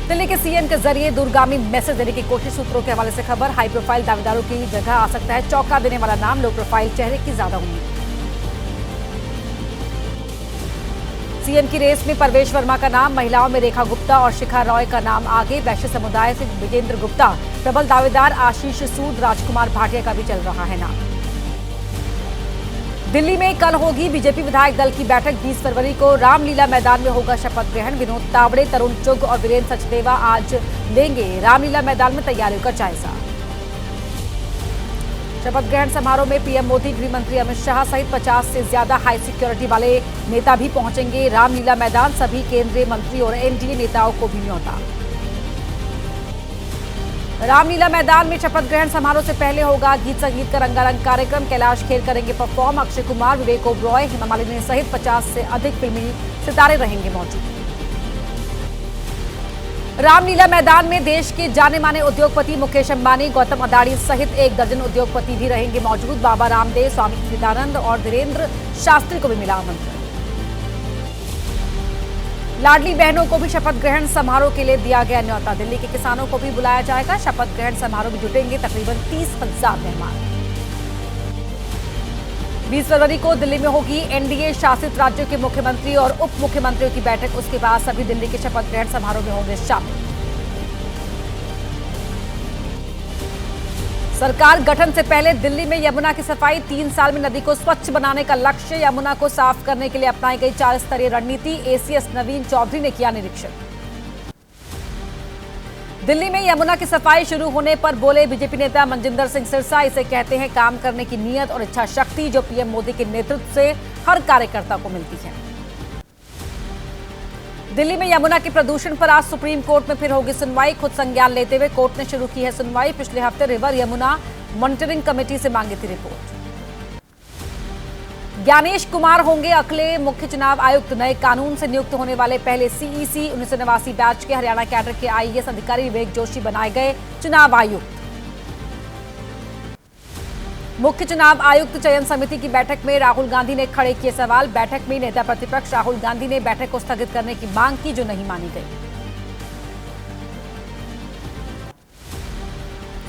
दिल्ली के सीएम के जरिए दूरगामी मैसेज देने की कोशिश। सूत्रों के हवाले से खबर, हाई प्रोफाइल दावेदारों की जगह आ सकता है चौंका देने वाला नाम, लो प्रोफाइल चेहरे की ज्यादा उम्मीद। सीएम की रेस में परवेश वर्मा का नाम, महिलाओं में रेखा गुप्ता और शिखा रॉय का नाम आगे। वैश्य समुदाय से विजेंद्र गुप्ता, प्रबल दावेदार आशीष सूद, राजकुमार भाटिया का भी चल रहा है नाम। दिल्ली में कल होगी बीजेपी विधायक दल की बैठक। 20 फरवरी को रामलीला मैदान में होगा शपथ ग्रहण। विनोद तावड़े, तरुण चुग और वीरेंद्र सचदेवा आज लेंगे रामलीला मैदान में तैयारियों का जायजा। शपथ ग्रहण समारोह में पीएम मोदी, गृह मंत्री अमित शाह सहित 50 से ज्यादा हाई सिक्योरिटी वाले नेता भी पहुंचेंगे रामलीला मैदान। सभी केंद्रीय मंत्री और एनडीए नेताओं को भी न्योता। रामलीला मैदान में शपथ ग्रहण समारोह से पहले होगा गीत संगीत का रंगारंग कार्यक्रम। कैलाश खेर करेंगे परफॉर्म। अक्षय कुमार, विवेक ओबरॉय, हेमा मालिनी सहित 50 से अधिक फिल्मी सितारे रहेंगे मौजूद। रामलीला मैदान में देश के जाने माने उद्योगपति मुकेश अंबानी, गौतम अदानी सहित 1 दर्जन उद्योगपति भी रहेंगे मौजूद। बाबा रामदेव, स्वामी चिदानंद और धीरेन्द्र शास्त्री को भी मिला आमंत्रण। लाडली बहनों को भी शपथ ग्रहण समारोह के लिए दिया गया न्योता। दिल्ली के किसानों को भी बुलाया जाएगा। शपथ ग्रहण समारोह में जुटेंगे तकरीबन 30,000 मेहमान। 20 फरवरी को दिल्ली में होगी एनडीए शासित राज्यों के मुख्यमंत्री और उप मुख्यमंत्रियों की बैठक। उसके बाद सभी दिल्ली के शपथ ग्रहण समारोह में होंगे शामिल। सरकार गठन से पहले दिल्ली में यमुना की सफाई। 3 साल में नदी को स्वच्छ बनाने का लक्ष्य। यमुना को साफ करने के लिए अपनाई गई 4 स्तरीय रणनीति। एसीएस नवीन चौधरी ने किया निरीक्षण। दिल्ली में यमुना की सफाई शुरू होने पर बोले बीजेपी नेता मनजिंदर सिंह सिरसा, इसे कहते हैं काम करने की नीयत और इच्छा शक्ति जो पीएम मोदी के नेतृत्व से हर कार्यकर्ता को मिलती है। दिल्ली में यमुना के प्रदूषण पर आज सुप्रीम कोर्ट में फिर होगी सुनवाई। खुद संज्ञान लेते हुए कोर्ट ने शुरू की है सुनवाई। पिछले हफ्ते रिवर यमुना मॉनिटरिंग कमेटी से मांगी थी रिपोर्ट। ज्ञानेश कुमार होंगे अगले मुख्य चुनाव आयुक्त। नए कानून से नियुक्त होने वाले पहले सीईसी 1989 बैच के हरियाणा कैडर के आईएएस अधिकारी विवेक जोशी बनाए गए चुनाव आयुक्त। मुख्य चुनाव आयुक्त चयन समिति की बैठक में राहुल गांधी ने खड़े किए सवाल। बैठक में नेता प्रतिपक्ष राहुल गांधी ने बैठक को स्थगित करने की मांग की जो नहीं मानी गई।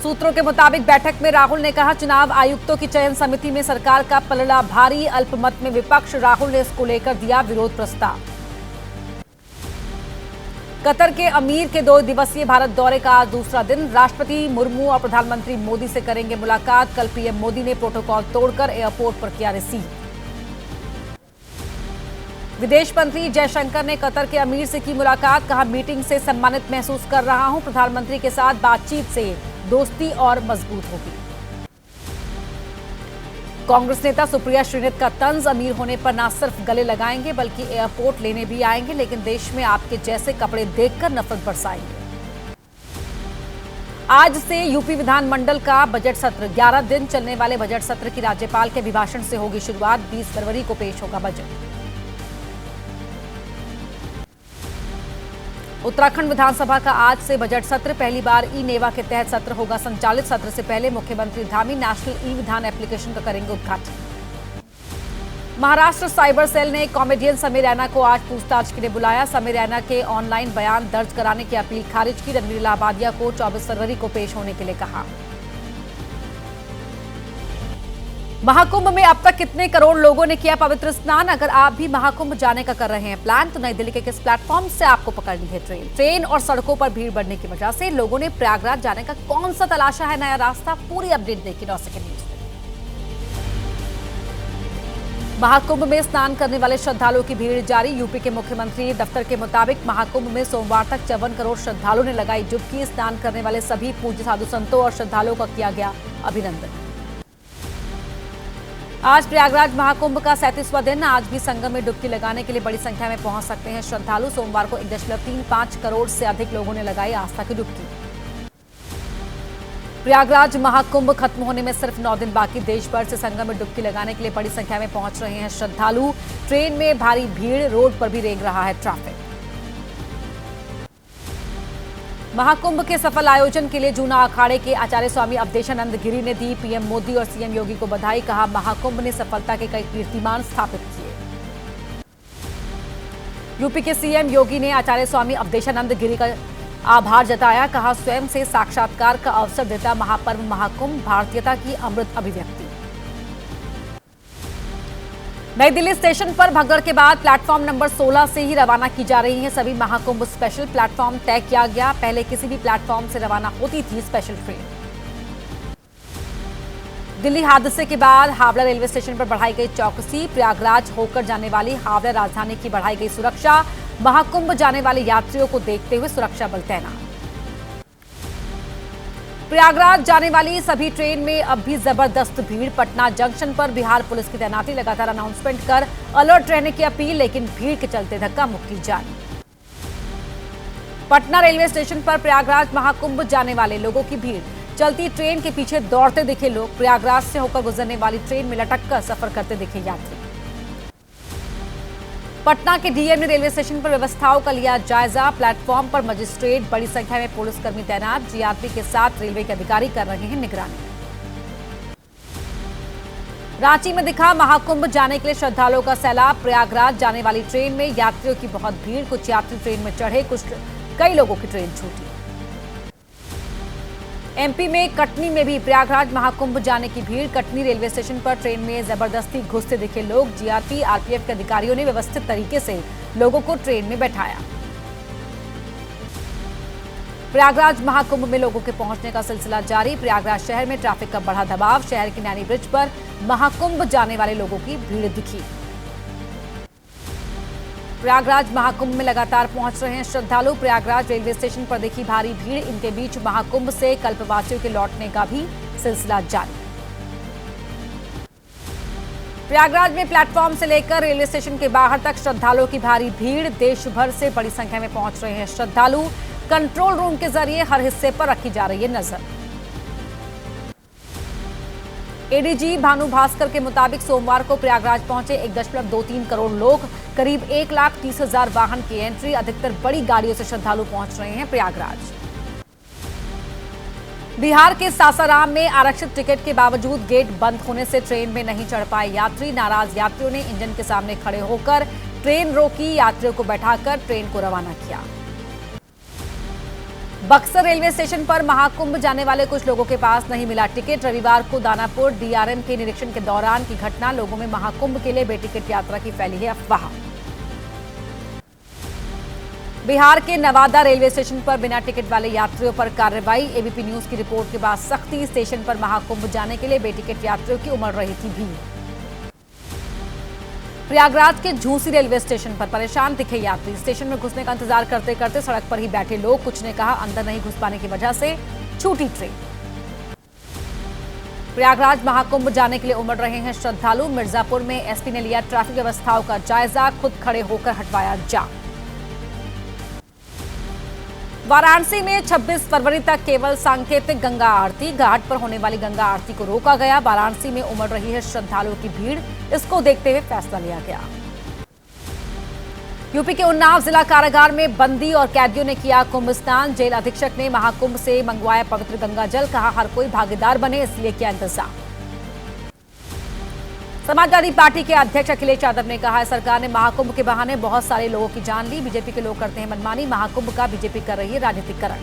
सूत्रों के मुताबिक बैठक में राहुल ने कहा चुनाव आयुक्तों की चयन समिति में सरकार का पलड़ा भारी। अल्पमत में विपक्ष, राहुल ने इसको लेकर दिया विरोध प्रस्ताव। कतर के अमीर के 2 दिवसीय भारत दौरे का आज दूसरा दिन। राष्ट्रपति मुर्मू और प्रधानमंत्री मोदी से करेंगे मुलाकात। कल पीएम मोदी ने प्रोटोकॉल तोड़कर एयरपोर्ट पर किया रिसीव। विदेश मंत्री जयशंकर ने कतर के अमीर से की मुलाकात। कहा मीटिंग से सम्मानित महसूस कर रहा हूं। प्रधानमंत्री के साथ बातचीत से दोस्ती और मजबूत होगी। कांग्रेस नेता सुप्रिया श्रीनित का तंज, अमीर होने पर न सिर्फ गले लगाएंगे बल्कि एयरपोर्ट लेने भी आएंगे, लेकिन देश में आपके जैसे कपड़े देखकर नफरत बरसाएंगे। आज से यूपी विधानमंडल का बजट सत्र। 11 दिन चलने वाले बजट सत्र की राज्यपाल के अभिभाषण से होगी शुरुआत। 20 फरवरी को पेश होगा बजट। उत्तराखंड विधानसभा का आज से बजट सत्र। पहली बार ई नेवा के तहत सत्र होगा संचालित। सत्र से पहले मुख्यमंत्री धामी नेशनल ई विधान एप्लीकेशन का करेंगे उद्घाटन। महाराष्ट्र साइबर सेल ने कॉमेडियन समीर रैना को आज पूछताछ के लिए बुलाया। समीर रैना के ऑनलाइन बयान दर्ज कराने की अपील खारिज की। रणवीर लाबादिया को 24 फरवरी को पेश होने के लिए कहा। महाकुंभ में अब तक कितने करोड़ लोगों ने किया पवित्र स्नान? अगर आप भी महाकुंभ जाने का कर रहे हैं प्लान, तो नई दिल्ली के किस प्लेटफॉर्म से आपको पकड़नी है ट्रेन और सड़कों पर भीड़ बढ़ने की वजह से लोगों ने प्रयागराज जाने का कौन सा तलाशा है नया रास्ता? पूरी अपडेट देखिए 9 सेकंड न्यूज में। महाकुंभ में स्नान करने वाले श्रद्धालुओं की भीड़ जारी। यूपी के मुख्यमंत्री दफ्तर के मुताबिक महाकुंभ में सोमवार तक 54 करोड़ श्रद्धालुओं ने लगाई डुबकी। स्नान करने वाले सभी पूज्य साधु संतों और श्रद्धालुओं का किया गया अभिनंदन। आज प्रयागराज महाकुंभ का 37वां दिन। आज भी संगम में डुबकी लगाने के लिए बड़ी संख्या में पहुंच सकते हैं श्रद्धालु। सोमवार को 1.35 करोड़ से अधिक लोगों ने लगाई आस्था की डुबकी। प्रयागराज महाकुंभ खत्म होने में सिर्फ 9 दिन बाकी। देश भर से संगम में डुबकी लगाने के लिए बड़ी संख्या में पहुंच रहे हैं श्रद्धालु। ट्रेन में भारी भीड़, रोड पर भी रेंग रहा है ट्रैफिक। महाकुंभ के सफल आयोजन के लिए जूना अखाड़े के आचार्य स्वामी अवधेशानंद गिरी ने दी पीएम मोदी और सीएम योगी को बधाई। कहा महाकुंभ ने सफलता के कई कीर्तिमान स्थापित किए। यूपी के सीएम योगी ने आचार्य स्वामी अवधेशानंद गिरी आभार जताया। कहा, स्वयं से साक्षात्कार का अवसर देता महापर्व महाकुंभ भारतीयता की अमृत अभिव्यक्ति। नई दिल्ली स्टेशन पर भगदड़ के बाद प्लेटफॉर्म नंबर 16 से ही रवाना की जा रही है सभी महाकुंभ स्पेशल। प्लेटफॉर्म तय किया गया। पहले किसी भी प्लेटफॉर्म से रवाना होती थी स्पेशल ट्रेन। दिल्ली हादसे के बाद हावड़ा रेलवे स्टेशन पर बढ़ाई गई चौकसी। प्रयागराज होकर जाने वाली हावड़ा राजधानी की बढ़ाई गई सुरक्षा। महाकुंभ जाने वाले यात्रियों को देखते हुए सुरक्षा बल तैनात। प्रयागराज जाने वाली सभी ट्रेन में अब भी जबरदस्त भीड़। पटना जंक्शन पर बिहार पुलिस की तैनाती। लगातार अनाउंसमेंट कर अलर्ट रहने की अपील, लेकिन भीड़ के चलते धक्का मुक्की जारी। पटना रेलवे स्टेशन पर प्रयागराज महाकुंभ जाने वाले लोगों की भीड़। चलती ट्रेन के पीछे दौड़ते दिखे लोग। प्रयागराज से होकर गुजरने वाली ट्रेन में लटक कर सफर करते दिखे यात्री। पटना के डीएम ने रेलवे स्टेशन पर व्यवस्थाओं का लिया जायजा। प्लेटफॉर्म पर मजिस्ट्रेट, बड़ी संख्या में पुलिसकर्मी तैनात। जीआरपी के साथ रेलवे के अधिकारी कर रहे हैं निगरानी। रांची में दिखा महाकुंभ जाने के लिए श्रद्धालुओं का सैलाब। प्रयागराज जाने वाली ट्रेन में यात्रियों की बहुत भीड़। कुछ यात्री ट्रेन में चढ़े, कई लोगों की ट्रेन छूटी। एमपी में कटनी में भी प्रयागराज महाकुंभ जाने की भीड़। कटनी रेलवे स्टेशन पर ट्रेन में जबरदस्ती घुसते दिखे लोग। जीआरपी, आरपीएफ के अधिकारियों ने व्यवस्थित तरीके से लोगों को ट्रेन में बैठाया। प्रयागराज महाकुंभ में लोगों के पहुंचने का सिलसिला जारी। प्रयागराज शहर में ट्रैफिक का बढ़ा दबाव। शहर के नैनी ब्रिज पर महाकुंभ जाने वाले लोगों की भीड़ दिखी। प्रयागराज महाकुंभ में लगातार पहुंच रहे हैं श्रद्धालु। प्रयागराज रेलवे स्टेशन पर देखी भारी भीड़। इनके बीच महाकुंभ से कल्पवासियों के लौटने का भी सिलसिला जारी। प्रयागराज में प्लेटफॉर्म से लेकर रेलवे स्टेशन के बाहर तक श्रद्धालुओं की भारी भीड़। देश भर से बड़ी संख्या में पहुंच रहे हैं श्रद्धालु। कंट्रोल रूम के जरिए हर हिस्से पर रखी जा रही है नजर। एडीजी भानु भास्कर के मुताबिक सोमवार को प्रयागराज पहुंचे 1.23 करोड़ लोग। करीब 1,30,000 वाहन की एंट्री। अधिकतर बड़ी गाड़ियों से श्रद्धालु पहुंच रहे हैं प्रयागराज। बिहार के सासाराम में आरक्षित टिकट के बावजूद गेट बंद होने से ट्रेन में नहीं चढ़ पाए यात्री। नाराज यात्रियों ने इंजन के सामने खड़े होकर ट्रेन रोकी। यात्रियों को बैठाकर ट्रेन को रवाना किया। बक्सर रेलवे स्टेशन पर महाकुंभ जाने वाले कुछ लोगों के पास नहीं मिला टिकट। रविवार को दानापुर डीआरएम के निरीक्षण के दौरान की घटना। लोगों में महाकुंभ के लिए बेटिकट यात्रा की फैली है अफवाह। बिहार के नवादा रेलवे स्टेशन पर बिना टिकट वाले यात्रियों पर कार्रवाई। एबीपी न्यूज की रिपोर्ट के बाद सख्ती। स्टेशन पर महाकुंभ जाने के लिए बेटिकट यात्रियों की उमड़ रही थी भीड़। प्रयागराज के झूसी रेलवे स्टेशन पर परेशान दिखे यात्री। स्टेशन में घुसने का इंतजार करते करते सड़क पर ही बैठे लोग। कुछ ने कहा अंदर नहीं घुस पाने की वजह से छूटी ट्रेन। प्रयागराज महाकुंभ जाने के लिए उमड़ रहे हैं श्रद्धालु। मिर्जापुर में एसपी ने लिया ट्रैफिक व्यवस्थाओं का जायजा। खुद खड़े होकर हटवाया जाम। वाराणसी में 26 फरवरी तक केवल सांकेतिक गंगा आरती। घाट पर होने वाली गंगा आरती को रोका गया। वाराणसी में उमड़ रही है श्रद्धालुओं की भीड़। इसको देखते हुए फैसला लिया गया। यूपी के उन्नाव जिला कारागार में बंदी और कैदियों ने किया कुंभ स्नान। जेल अधीक्षक ने महाकुंभ से मंगवाया पवित्र गंगा जल। कहा हर कोई भागीदार बने, इसलिए किया इंतजाम। समाजवादी पार्टी के अध्यक्ष अखिलेश यादव ने कहा सरकार ने महाकुंभ के बहाने बहुत सारे लोगों की जान ली। बीजेपी के लोग करते हैं मनमानी। महाकुंभ का बीजेपी कर रही है राजनीतिकरण।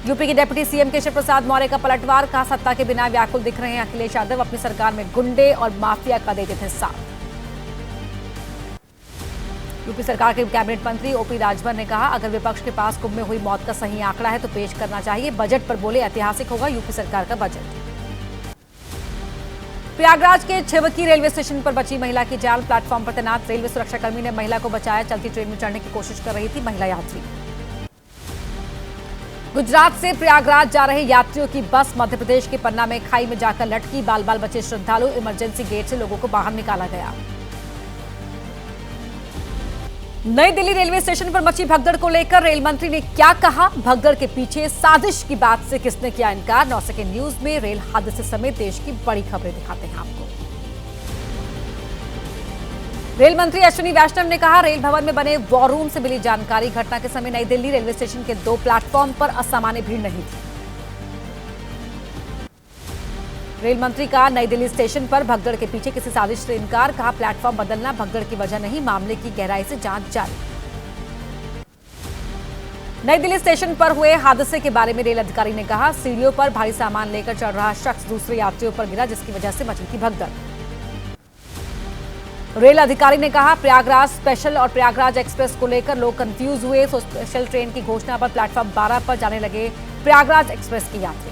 यूपी के डिप्टी सीएम केशव प्रसाद मौर्य का पलटवार। कहा सत्ता के बिना व्याकुल दिख रहे हैं अखिलेश यादव। अपनी सरकार में गुंडे और माफिया का देते थे साथ। यूपी सरकार के कैबिनेट मंत्री ओपी राजभर ने कहा अगर विपक्ष के पास कुंभ में हुई मौत का सही आंकड़ा है तो पेश करना चाहिए। बजट पर बोले ऐतिहासिक होगा यूपी सरकार का बजट। प्रयागराज के छेवकी रेलवे स्टेशन पर बची महिला की जान। प्लेटफॉर्म पर तैनात रेलवे सुरक्षाकर्मी ने महिला को बचाया। चलती ट्रेन में चढ़ने की कोशिश कर रही थी महिला यात्री। गुजरात से प्रयागराज जा रहे यात्रियों की बस मध्य प्रदेश के पन्ना में खाई में जाकर लटकी। बाल बाल बचे श्रद्धालु। इमरजेंसी गेट से लोगों को बाहर निकाला गया। नई दिल्ली रेलवे स्टेशन पर मची भगदड़ को लेकर रेल मंत्री ने क्या कहा? भगदड़ के पीछे साजिश की बात से किसने किया इनकार? 9 सेकंड न्यूज में रेल हादसे समेत देश की बड़ी खबरें दिखाते हैं आपको। रेल मंत्री अश्विनी वैष्णव ने कहा रेल भवन में बने वॉर रूम से मिली जानकारी। घटना के समय नई दिल्ली रेलवे स्टेशन के 2 प्लेटफॉर्म पर असामान्य भीड़ नहीं थी। रेल मंत्री का नई दिल्ली स्टेशन पर भगदड़ के पीछे किसी साजिश से इनकार। कहा प्लेटफॉर्म बदलना भगदड़ की वजह नहीं, मामले की गहराई से जांच जारी। नई दिल्ली स्टेशन पर हुए हादसे के बारे में रेल अधिकारी ने कहा, सीढ़ियों पर भारी सामान लेकर चढ़ रहा शख्स दूसरे यात्रियों पर गिरा, जिसकी वजह से मची थी भगदड़। रेल अधिकारी ने कहा, प्रयागराज स्पेशल और प्रयागराज एक्सप्रेस को लेकर लोग कंफ्यूज हुए, तो स्पेशल ट्रेन की घोषणा पर प्लेटफॉर्म 12 पर जाने लगे प्रयागराज एक्सप्रेस के यात्री।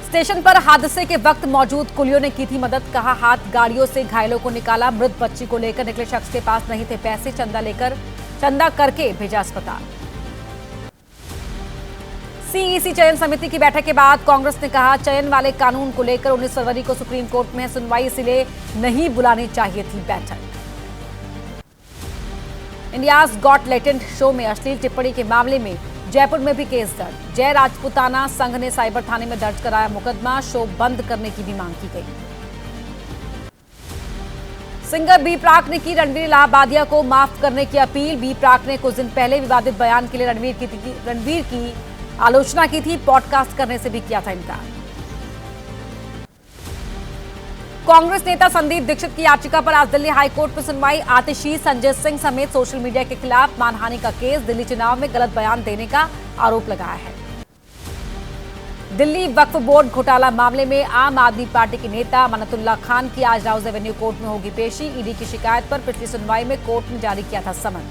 स्टेशन पर हादसे के वक्त मौजूद कुलियों ने की थी मदद, कहा हाथ गाड़ियों से घायलों को निकाला। मृत बच्ची को लेकर निकले शख्स के पास नहीं थे पैसे, चंदा करके भेजा अस्पताल। सीईसी चयन समिति की बैठक के बाद कांग्रेस ने कहा, चयन वाले कानून को लेकर 19 फरवरी को सुप्रीम कोर्ट में सुनवाई, इसलिए नहीं बुलानी चाहिए थी बैठक। इंडियाज गॉट टैलेंट शो में अश्लील टिप्पणी के मामले में जयपुर में भी केस दर्ज। जय राजपूताना संघ ने साइबर थाने में दर्ज कराया मुकदमा, शो बंद करने की भी मांग की गई। सिंगर बी प्राक ने की रणवीर इलाहाबादिया को माफ करने की अपील। बी प्राक ने कुछ दिन पहले विवादित बयान के लिए रणवीर की आलोचना की थी, पॉडकास्ट करने से भी किया था इनकार। कांग्रेस नेता संदीप दीक्षित की याचिका पर आज दिल्ली हाईकोर्ट में सुनवाई। आतिशी, संजय सिंह समेत सोशल मीडिया के खिलाफ मानहानि का केस, दिल्ली चुनाव में गलत बयान देने का आरोप लगाया है। दिल्ली वक्फ बोर्ड घोटाला मामले में आम आदमी पार्टी के नेता अमानतुल्लाह खान की आज राउज एवेन्यू कोर्ट में होगी पेशी। ईडी की शिकायत पर पिछली सुनवाई में कोर्ट ने जारी किया था समन।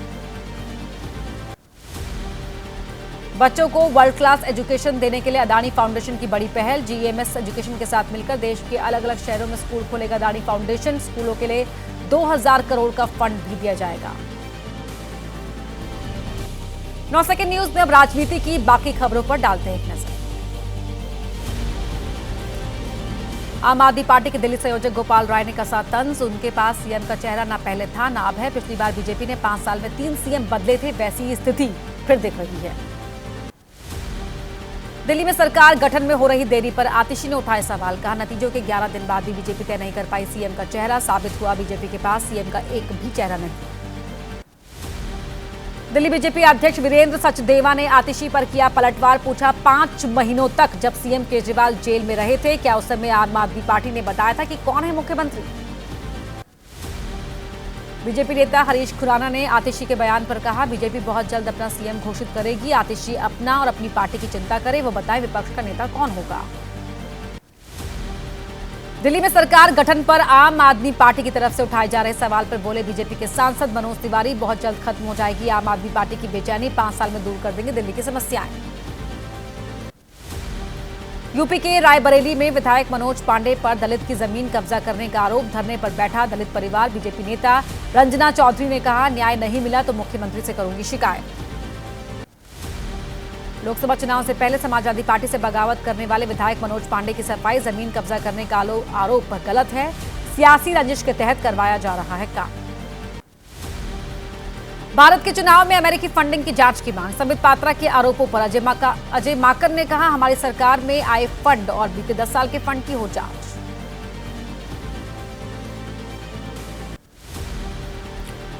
बच्चों को वर्ल्ड क्लास एजुकेशन देने के लिए अदानी फाउंडेशन की बड़ी पहल। जीएमएस एजुकेशन के साथ मिलकर देश के अलग अलग शहरों में स्कूल खोलेगा अदानी फाउंडेशन। स्कूलों के लिए 2000 करोड़ का फंड भी दिया जाएगा। 9 सेकंड न्यूज में अब राजनीति की बाकी खबरों पर डालते हैं एक नजर। आम आदमी पार्टी के दिल्ली संयोजक गोपाल राय ने कसा तंज, उनके पास सीएम का चेहरा ना पहले था ना अब है। पिछली बार बीजेपी ने 5 साल में 3 सीएम बदले थे, वैसी स्थिति फिर दिख रही है। दिल्ली में सरकार गठन में हो रही देरी पर आतिशी ने उठाए सवाल, कहा नतीजों के 11 दिन बाद भी बीजेपी तय नहीं कर पाई सीएम का चेहरा। साबित हुआ बीजेपी के पास सीएम का एक भी चेहरा नहीं। दिल्ली बीजेपी अध्यक्ष वीरेंद्र सचदेवा ने आतिशी पर किया पलटवार, पूछा 5 महीनों तक जब सीएम केजरीवाल जेल में रहे थे, क्या उस समय आम आदमी पार्टी ने बताया था कि कौन है मुख्यमंत्री? बीजेपी नेता हरीश खुराना ने आतिशी के बयान पर कहा, बीजेपी बहुत जल्द अपना सीएम घोषित करेगी। आतिशी अपना और अपनी पार्टी की चिंता करे, वो बताए विपक्ष का नेता कौन होगा। दिल्ली में सरकार गठन पर आम आदमी पार्टी की तरफ से उठाए जा रहे सवाल पर बोले बीजेपी के सांसद मनोज तिवारी, बहुत जल्द खत्म हो जाएगी आम आदमी पार्टी की बेचैनी, 5 साल में दूर कर देंगे दिल्ली की समस्याएं। यूपी के रायबरेली में विधायक मनोज पांडे पर दलित की जमीन कब्जा करने का आरोप, धरने पर बैठा दलित परिवार। बीजेपी नेता रंजना चौधरी ने कहा, न्याय नहीं मिला तो मुख्यमंत्री से करूंगी शिकायत। लोकसभा चुनाव से पहले समाजवादी पार्टी से बगावत करने वाले विधायक मनोज पांडे की सफाई, जमीन कब्जा करने का आरोप पर गलत है, सियासी रंजिश के तहत करवाया जा रहा है काम। भारत के चुनाव में अमेरिकी फंडिंग की जांच की मांग, संबित पात्रा के आरोपों पर अजय माकन ने कहा, हमारी सरकार में आए फंड और बीते 10 साल के फंड की हो जांच।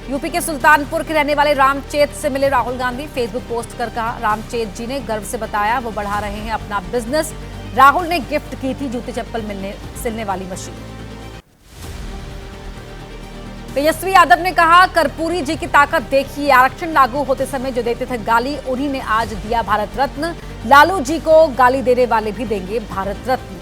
यूपी के सुल्तानपुर के रहने वाले रामचेत से मिले राहुल गांधी, फेसबुक पोस्ट कर कहा, रामचेत जी ने गर्व से बताया वो बढ़ा रहे हैं अपना बिजनेस। राहुल ने गिफ्ट की थी जूते चप्पल सिलने वाली मशीन। तेजस्वी यादव ने कहा, कर्पूरी जी की ताकत देखिए, आरक्षण लागू होते समय जो देते थे गाली, उन्हीं ने आज दिया भारत रत्न। लालू जी को गाली देने वाले भी देंगे भारत रत्न।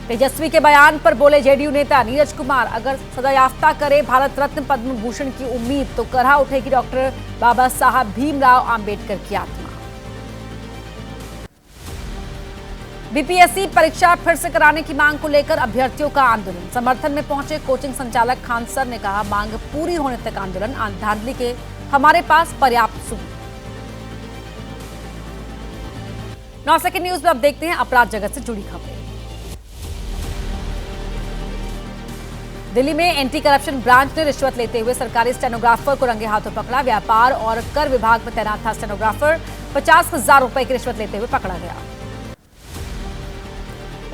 तेजस्वी के बयान पर बोले जेडीयू नेता नीरज कुमार, अगर सजायाफ्ता करे भारत रत्न पद्म भूषण की उम्मीद तो करहा उठेगी डॉक्टर बाबा साहब भीमराव आंबेडकर की आत्मा। बीपीएससी परीक्षा फिर से कराने की मांग को लेकर अभ्यर्थियों का आंदोलन, समर्थन में पहुंचे कोचिंग संचालक खान सर ने कहा, मांग पूरी होने तक आंदोलन, धांधली के हमारे पास पर्याप्त सबूत। 9 सेकंड न्यूज में अब देखते हैं अपराध जगत से जुड़ी खबरें। दिल्ली में एंटी करप्शन ब्रांच ने रिश्वत लेते हुए सरकारी स्टेनोग्राफर को रंगे हाथों पकड़ा। व्यापार और कर विभाग में तैनात था स्टेनोग्राफर, 50,000 रुपए की रिश्वत लेते हुए पकड़ा गया।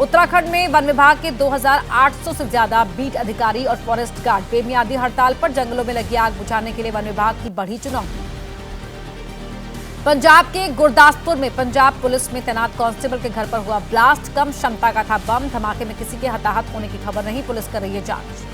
उत्तराखंड में वन विभाग के 2800 से ज्यादा बीट अधिकारी और फॉरेस्ट गार्ड बेमियादी हड़ताल पर, जंगलों में लगी आग बुझाने के लिए वन विभाग की बढ़ी चुनौती। पंजाब के गुरदासपुर में पंजाब पुलिस में तैनात कांस्टेबल के घर पर हुआ ब्लास्ट, कम क्षमता का था बम, धमाके में किसी के हताहत होने की खबर नहीं, पुलिस कर रही है जांच।